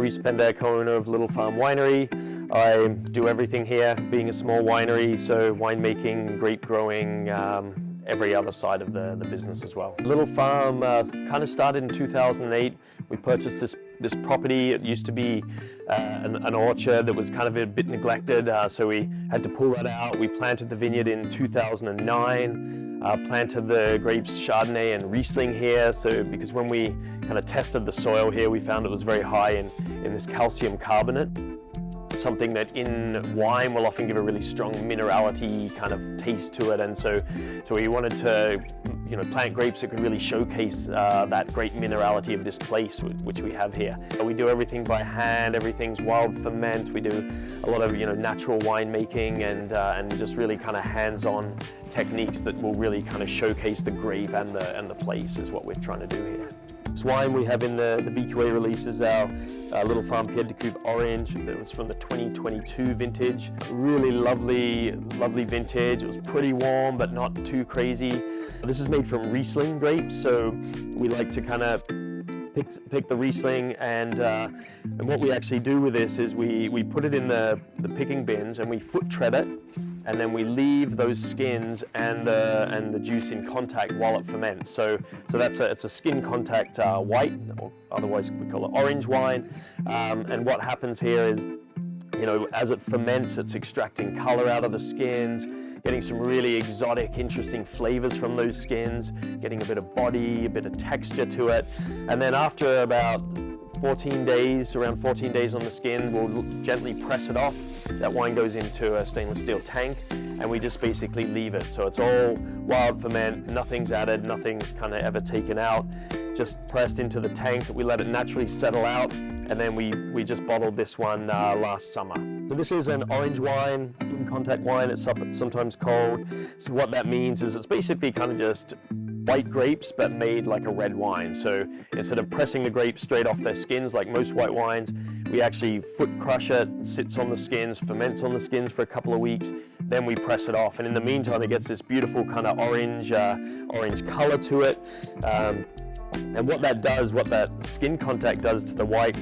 Rhys Pender, co-owner of Little Farm Winery. I do everything here, being a small winery, so winemaking, grape growing, every other side of the business as well. Little Farm kind of started in 2008. We purchased this property. It used to be an orchard that was kind of a bit neglected, so we had to pull that out. We planted the vineyard in 2009, planted the grapes Chardonnay and Riesling here, so because when we kind of tested the soil here, we found it was very high in this calcium carbonate. Something that in wine will often give a really strong minerality kind of taste to it, and so we wanted to plant grapes that could really showcase that great minerality of this place, which we have here. We do everything by hand, everything's wild ferment. We do a lot of natural winemaking and just really kind of hands-on techniques that will really kind of showcase the grape and the place is what we're trying to do here. This wine we have in the VQA Release is our Little Farm Pied de Cuve Orange. That was from the 2022 vintage. Really lovely vintage. It was pretty warm, but not too crazy. This is made from Riesling grapes, so we like to kind of pick the Riesling, and what we actually do with this is we put it in the picking bins and we foot tread it, and then we leave those skins and the juice in contact while it ferments. So it's a skin contact white, or otherwise we call it orange wine. And what happens here is, as it ferments, it's extracting color out of the skins, getting some really exotic, interesting flavors from those skins, getting a bit of body, a bit of texture to it. And then after about 14 days, around 14 days on the skin, we'll gently press it off. That wine goes into a stainless steel tank, and we just basically leave it. So it's all wild ferment, nothing's added, nothing's kind of ever taken out, just pressed into the tank. We let it naturally settle out, and then we just bottled this one last summer. So this is an orange wine, in contact wine, it's sometimes called. So what that means is it's basically kind of just white grapes, but made like a red wine. So instead of pressing the grapes straight off their skins like most white wines, we actually foot crush it, sits on the skins, ferments on the skins for a couple of weeks, then we press it off. And in the meantime, it gets this beautiful kind of orange color to it. And what that skin contact does to the white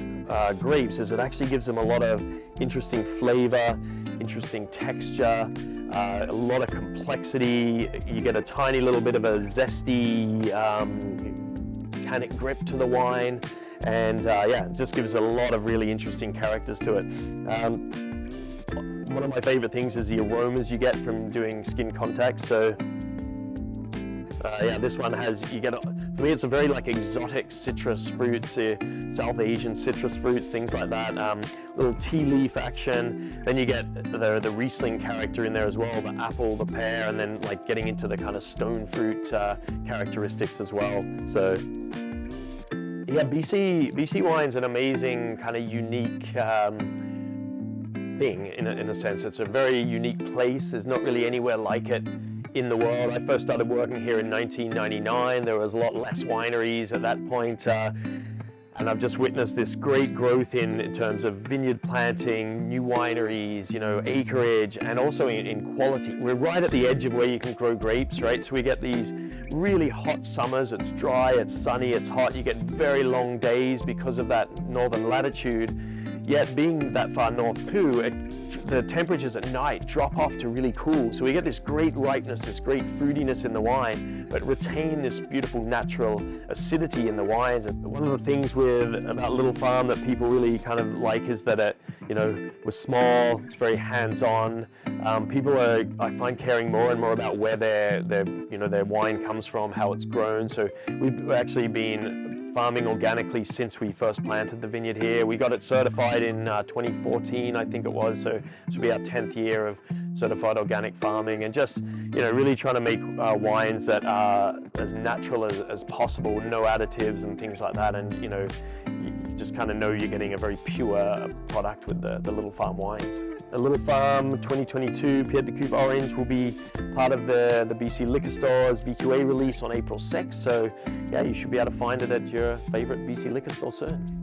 grapes is it actually gives them a lot of interesting flavor, interesting texture, a lot of complexity. You get a tiny little bit of a zesty, tannic grip to the wine, and it just gives a lot of really interesting characters to it. One of my favorite things is the aromas you get from doing skin contact. So this one for me it's a very exotic citrus fruits, South Asian citrus fruits, things like that, little tea leaf action. Then you get the Riesling character in there as well, the apple, the pear, and then getting into the kind of stone fruit characteristics as well. So yeah, BC wine's an amazing kind of unique thing in a sense. It's a very unique place. There's not really anywhere like it in the world. I first started working here in 1999. There was a lot less wineries at that point, and I've just witnessed this great growth in terms of vineyard planting, new wineries, acreage, and also in quality. We're right at the edge of where you can grow grapes, right? So we get these really hot summers. It's dry, it's sunny, it's hot. You get very long days because of that northern latitude. Yet being that far north too, the temperatures at night drop off to really cool. So we get this great ripeness, this great fruitiness in the wine, but retain this beautiful natural acidity in the wines. And one of the things about Little Farm that people really kind of like is that it, we're small, it's very hands-on. People are, I find, caring more and more about where their wine comes from, how it's grown. So we've actually been farming organically since we first planted the vineyard here. We got it certified in 2014, I think it was, so this will be our 10th year of certified organic farming, and just really trying to make wines that are as natural as possible, no additives and things like that, and you just kind of know you're getting a very pure product with the Little Farm wines. The Little Farm 2022 Pied de Cuve Orange will be part of the BC Liquor Store's VQA release on April 6th, so yeah, you should be able to find it at your favorite BC liquor store soon.